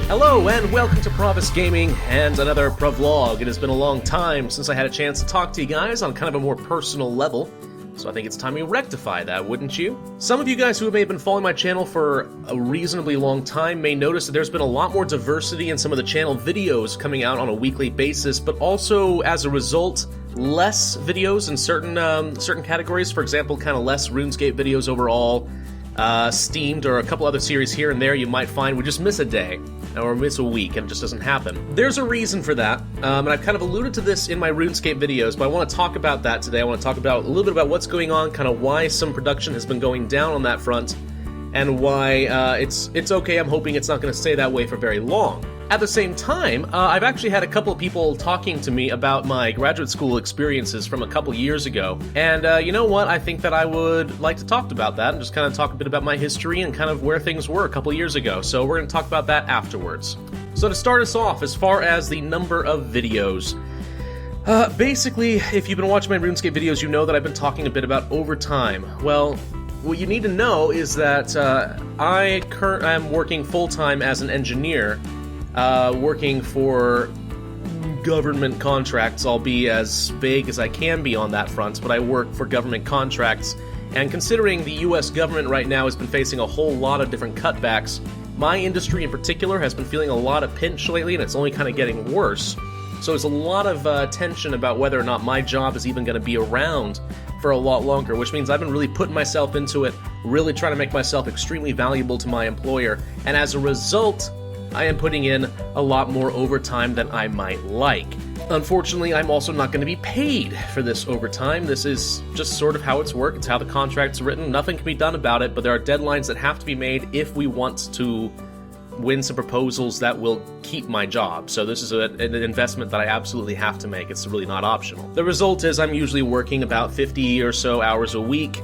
Hello and welcome to Pravus Gaming and another PraVLOG. It has been a long time since I had a chance to talk to you guys on kind of a more personal level, so I think it's time we rectify that, wouldn't you? Some of you guys who may have been following my channel for a reasonably long time may notice that there's been a lot more diversity in some of the channel videos coming out on a weekly basis, but also, as a result, less videos in certain categories. For example, kind of less RuneScape videos overall, Steamed, or a couple other series here and there you might find we just miss a day, or miss a week, and it just doesn't happen. There's a reason for that, and I've kind of alluded to this in my RuneScape videos, but I want to talk about that today. I want to talk about a little bit about what's going on, kind of why some production has been going down on that front, and why it's okay. I'm hoping it's not going to stay that way for very long. At the same time, I've actually had a couple of people talking to me about my graduate school experiences from a couple years ago, and you know what, I think that I would like to talk about that and just kind of talk a bit about my history and kind of where things were a couple years ago, so we're going to talk about that afterwards. So to start us off, as far as the number of videos, basically, if you've been watching my RuneScape videos, you know that I've been talking a bit about overtime. Well, what you need to know is that I am working full-time as an engineer, working for government contracts. I'll be as vague as I can be on that front, but I work for government contracts, and considering the US government right now has been facing a whole lot of different cutbacks, my industry in particular has been feeling a lot of pinch lately, and it's only kind of getting worse. So there's a lot of tension about whether or not my job is even going to be around for a lot longer, which means I've been really putting myself into it, really trying to make myself extremely valuable to my employer, and as a result, I am putting in a lot more overtime than I might like. Unfortunately, I'm also not going to be paid for this overtime. This is just sort of how it's worked. It's how the contract's written. Nothing can be done about it, but there are deadlines that have to be made if we want to win some proposals that will keep my job. So this is an investment that I absolutely have to make. It's really not optional. The result is I'm usually working about 50 or so hours a week,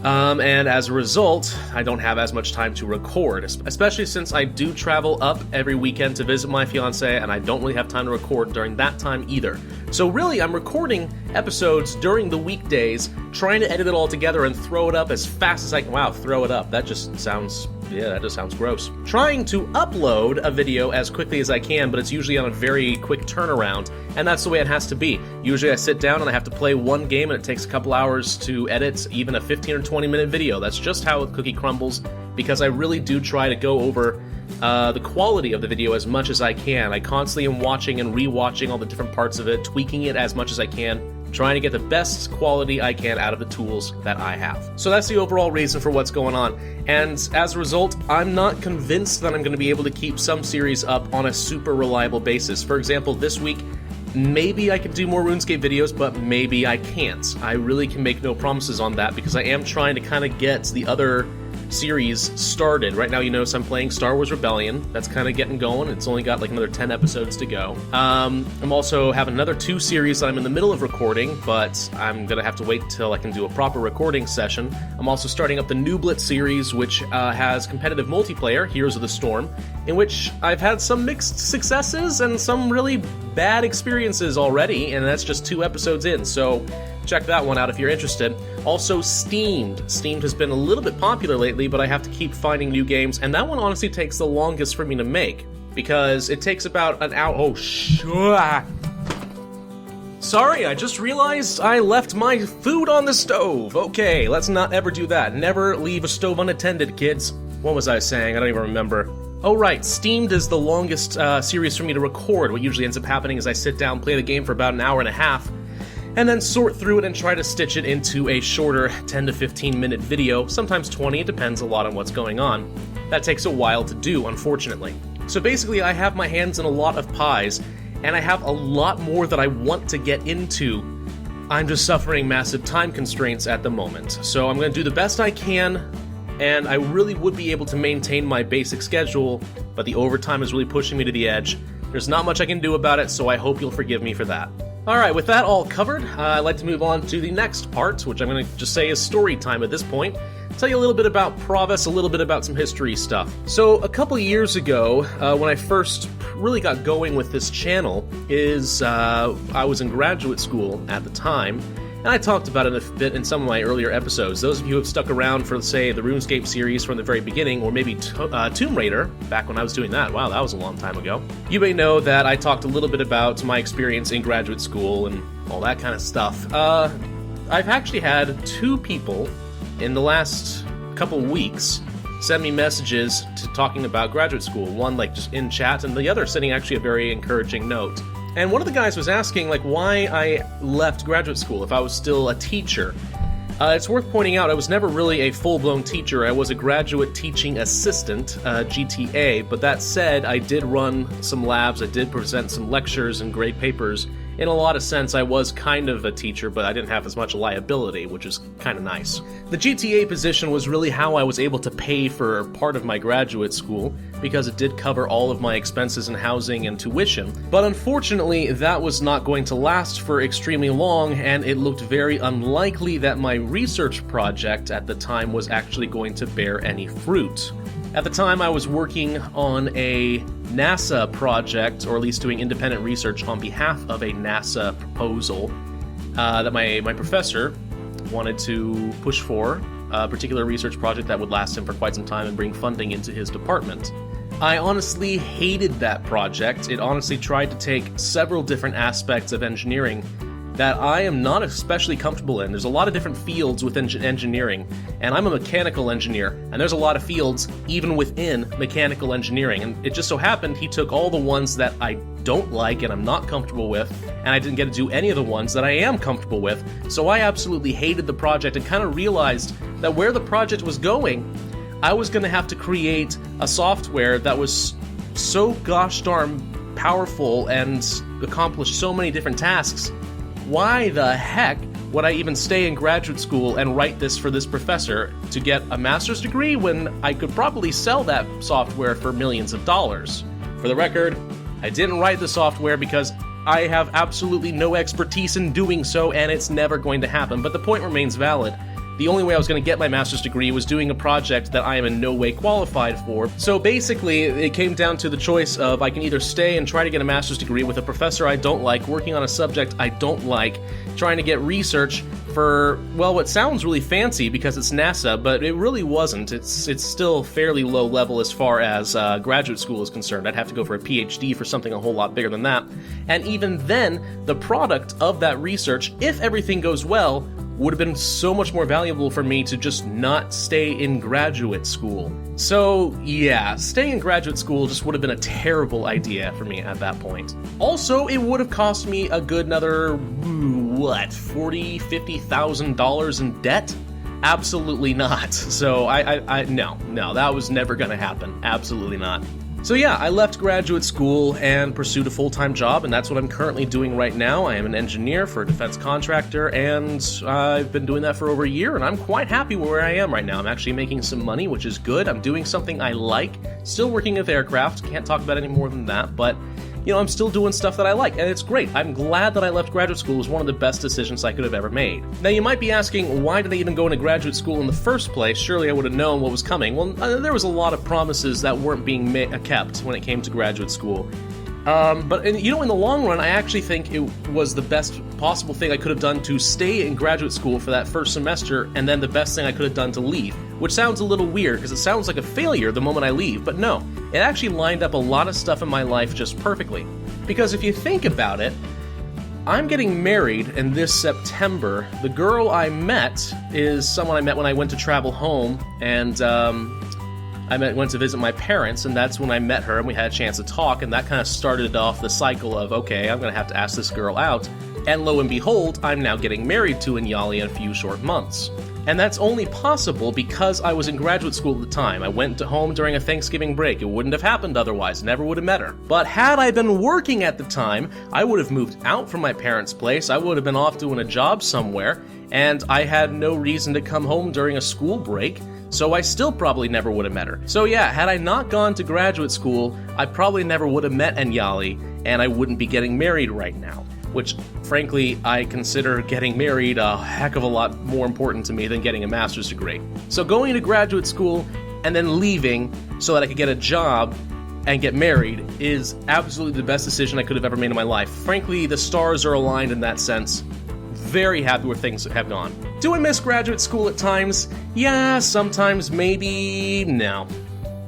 and as a result, I don't have as much time to record, especially since I do travel up every weekend to visit my fiance, and I don't really have time to record during that time either. So really, I'm recording episodes during the weekdays, trying to edit it all together and throw it up as fast as I can. Wow, throw it up. That just sounds... yeah, that just sounds gross. Trying to upload a video as quickly as I can, but it's usually on a very quick turnaround, and that's the way it has to be. Usually I sit down and I have to play one game and it takes a couple hours to edit even a 15 or 20 minute video. That's just how the cookie crumbles, because I really do try to go over the quality of the video as much as I can. I constantly am watching and re-watching all the different parts of it, tweaking it as much as I can, trying to get the best quality I can out of the tools that I have. So that's the overall reason for what's going on, and as a result, I'm not convinced that I'm going to be able to keep some series up on a super reliable basis. For example, this week, maybe I can do more RuneScape videos, but maybe I can't. I really can make no promises on that, because I am trying to kind of get the other series started. Right now, you notice I'm playing Star Wars Rebellion. That's kind of getting going. It's only got like another 10 episodes to go. I'm also having another 2 series that I'm in the middle of recording, but I'm gonna have to wait till I can do a proper recording session. I'm also starting up the New Blitz series, which has competitive multiplayer, Heroes of the Storm, in which I've had some mixed successes and some really bad experiences already, and that's just 2 episodes in, so check that one out if you're interested. Also, Steamed. Steamed has been a little bit popular lately, but I have to keep finding new games, and that one honestly takes the longest for me to make, because it takes about an hour. Oh, sorry, I just realized I left my food on the stove. Okay, let's not ever do that. Never leave a stove unattended, kids. What was I saying? I don't even remember. Oh right, Steamed is the longest series for me to record. What usually ends up happening is I sit down, play the game for about an hour and a half, and then sort through it and try to stitch it into a shorter 10 to 15 minute video, sometimes 20, it depends a lot on what's going on. That takes a while to do, unfortunately. So basically, I have my hands in a lot of pies, and I have a lot more that I want to get into. I'm just suffering massive time constraints at the moment. So I'm going to do the best I can, and I really would be able to maintain my basic schedule, but the overtime is really pushing me to the edge. There's not much I can do about it, so I hope you'll forgive me for that. Alright, with that all covered, I'd like to move on to the next part, which I'm going to just say is story time at this point. Tell you a little bit about Pravus, a little bit about some history stuff. So, a couple years ago, when I first really got going with this channel, I was in graduate school at the time, and I talked about it a bit in some of my earlier episodes. Those of you who have stuck around for, say, the RuneScape series from the very beginning, or maybe Tomb Raider, back when I was doing that, wow, that was a long time ago, you may know that I talked a little bit about my experience in graduate school and all that kind of stuff. I've actually had 2 people in the last couple weeks send me messages talking about graduate school. One, like, just in chat, and the other sending actually a very encouraging note. And one of the guys was asking, like, why I left graduate school, if I was still a teacher. It's worth pointing out I was never really a full-blown teacher. I was a graduate teaching assistant, GTA, but that said, I did run some labs, I did present some lectures and grade papers. In a lot of sense, I was kind of a teacher, but I didn't have as much liability, which is kind of nice. The GTA position was really how I was able to pay for part of my graduate school, because it did cover all of my expenses in housing and tuition. But unfortunately, that was not going to last for extremely long, and it looked very unlikely that my research project at the time was actually going to bear any fruit. At the time, I was working on a NASA project, or at least doing independent research on behalf of a NASA proposal that my professor wanted to push for, a particular research project that would last him for quite some time and bring funding into his department. I honestly hated that project. It honestly tried to take several different aspects of engineering that I am not especially comfortable in. There's a lot of different fields within engineering, and I'm a mechanical engineer, and there's a lot of fields even within mechanical engineering, and it just so happened he took all the ones that I don't like and I'm not comfortable with, and I didn't get to do any of the ones that I am comfortable with, so I absolutely hated the project and kind of realized that where the project was going, I was going to have to create a software that was so gosh darn powerful and accomplished so many different tasks. Why the heck would I even stay in graduate school and write this for this professor to get a master's degree when I could probably sell that software for millions of dollars? For the record, I didn't write the software because I have absolutely no expertise in doing so, and it's never going to happen, but the point remains valid. The only way I was going to get my master's degree was doing a project that I am in no way qualified for. So basically, it came down to the choice of I can either stay and try to get a master's degree with a professor I don't like, working on a subject I don't like, trying to get research for, well, what sounds really fancy because it's NASA, but it really wasn't. It's still fairly low level as far as graduate school is concerned. I'd have to go for a PhD for something a whole lot bigger than that. And even then, the product of that research, if everything goes well, would have been so much more valuable for me to just not stay in graduate school. So yeah, staying in graduate school just would have been a terrible idea for me at that point. Also, it would have cost me a good another, what, $40,000, $50,000 in debt? Absolutely not. So no, that was never gonna happen. Absolutely not. So yeah, I left graduate school and pursued a full-time job, and that's what I'm currently doing right now. I am an engineer for a defense contractor, and I've been doing that for over a year, and I'm quite happy where I am right now. I'm actually making some money, which is good. I'm doing something I like, still working with aircraft, can't talk about any more than that, but you know, I'm still doing stuff that I like, and it's great. I'm glad that I left graduate school. It was one of the best decisions I could have ever made. Now, you might be asking, why did I even go into graduate school in the first place? Surely I would have known what was coming. Well, there was a lot of promises that weren't being kept when it came to graduate school. But you know, in the long run, I actually think it was the best possible thing I could have done to stay in graduate school for that first semester, and then the best thing I could have done to leave. Which sounds a little weird, because it sounds like a failure the moment I leave, but no. It actually lined up a lot of stuff in my life just perfectly. Because if you think about it, I'm getting married in this September. The girl I met is someone I met when I went to travel home, and went to visit my parents, and that's when I met her, and we had a chance to talk, and that kind of started off the cycle of, okay, I'm going to have to ask this girl out. And lo and behold, I'm now getting married to Inyali in a few short months. And that's only possible because I was in graduate school at the time. I went home during a Thanksgiving break. It wouldn't have happened otherwise. Never would have met her. But had I been working at the time, I would have moved out from my parents' place. I would have been off doing a job somewhere, and I had no reason to come home during a school break, so I still probably never would have met her. So yeah, had I not gone to graduate school, I probably never would have met Inyali, and I wouldn't be getting married right now. Which, frankly, I consider getting married a heck of a lot more important to me than getting a master's degree. So going to graduate school and then leaving so that I could get a job and get married is absolutely the best decision I could have ever made in my life. Frankly, the stars are aligned in that sense very happy where things have gone. Do I miss graduate school at times? Yeah, sometimes, maybe. No,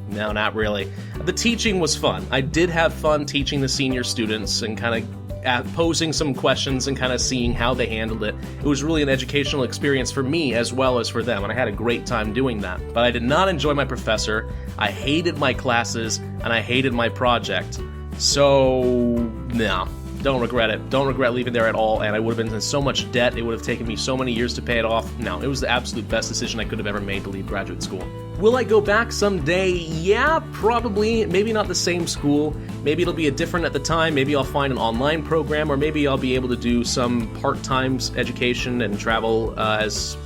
not really. The teaching was fun. I did have fun teaching the senior students and kind of posing some questions and kind of seeing how they handled it. It was really an educational experience for me as well as for them, and I had a great time doing that. But I did not enjoy my professor, I hated my classes, and I hated my project. So, no. Don't regret it. Don't regret leaving there at all, and I would have been in so much debt, it would have taken me so many years to pay it off. No, it was the absolute best decision I could have ever made to leave graduate school. Will I go back someday? Yeah, probably. Maybe not the same school. Maybe it'll be a different at the time. Maybe I'll find an online program, or maybe I'll be able to do some part-time education and travel as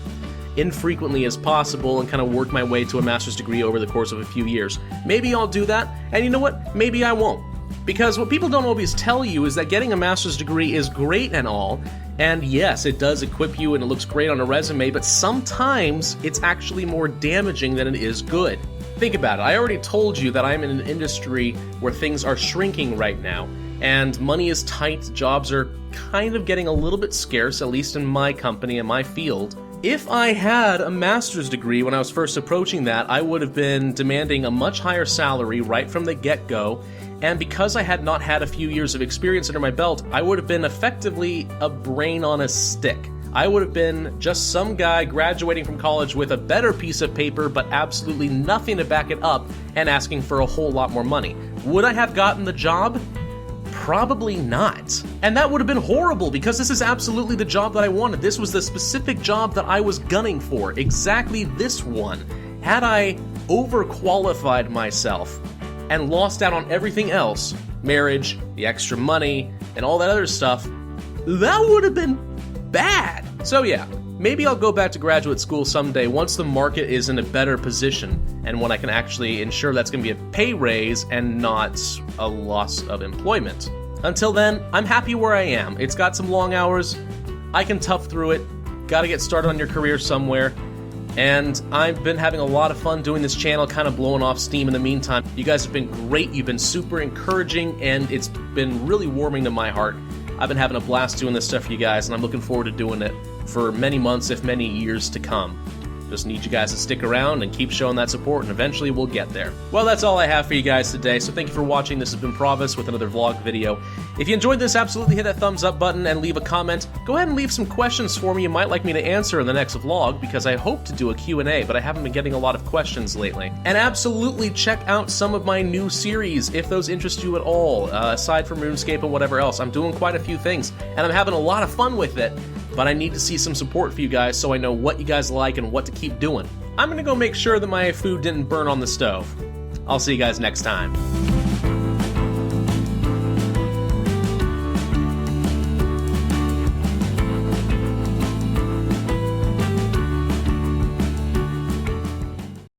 infrequently as possible and kind of work my way to a master's degree over the course of a few years. Maybe I'll do that, and you know what? Maybe I won't. Because what people don't always tell you is that getting a master's degree is great and all, and yes, it does equip you and it looks great on a resume, but sometimes it's actually more damaging than it is good. Think about it. I already told you that I'm in an industry where things are shrinking right now, and money is tight, jobs are kind of getting a little bit scarce, at least in my company and my field. If I had a master's degree when I was first approaching that, I would have been demanding a much higher salary right from the get-go, and because I had not had a few years of experience under my belt, I would have been effectively a brain on a stick. I would have been just some guy graduating from college with a better piece of paper but absolutely nothing to back it up and asking for a whole lot more money. Would I have gotten the job? Probably not. And that would have been horrible because this is absolutely the job that I wanted. This was the specific job that I was gunning for. Exactly this one. Had I overqualified myself and lost out on everything else, marriage, the extra money, and all that other stuff, that would have been bad. So yeah, maybe I'll go back to graduate school someday once the market is in a better position and when I can actually ensure that's going to be a pay raise and not a loss of employment. Until then, I'm happy where I am. It's got some long hours, I can tough through it, gotta get started on your career somewhere, and I've been having a lot of fun doing this channel, kind of blowing off steam in the meantime. You guys have been great, you've been super encouraging, and it's been really warming to my heart. I've been having a blast doing this stuff for you guys, and I'm looking forward to doing it for many months, if many years to come. Just need you guys to stick around and keep showing that support, and eventually we'll get there. Well, that's all I have for you guys today, so thank you for watching. This has been Pravus with another vlog video. If you enjoyed this, absolutely hit that thumbs up button and leave a comment. Go ahead and leave some questions for me you might like me to answer in the next vlog, because I hope to do a Q&A, but I haven't been getting a lot of questions lately. And absolutely check out some of my new series, if those interest you at all, aside from RuneScape and whatever else. I'm doing quite a few things, and I'm having a lot of fun with it. But I need to see some support for you guys so I know what you guys like and what to keep doing. I'm gonna go make sure that my food didn't burn on the stove. I'll see you guys next time.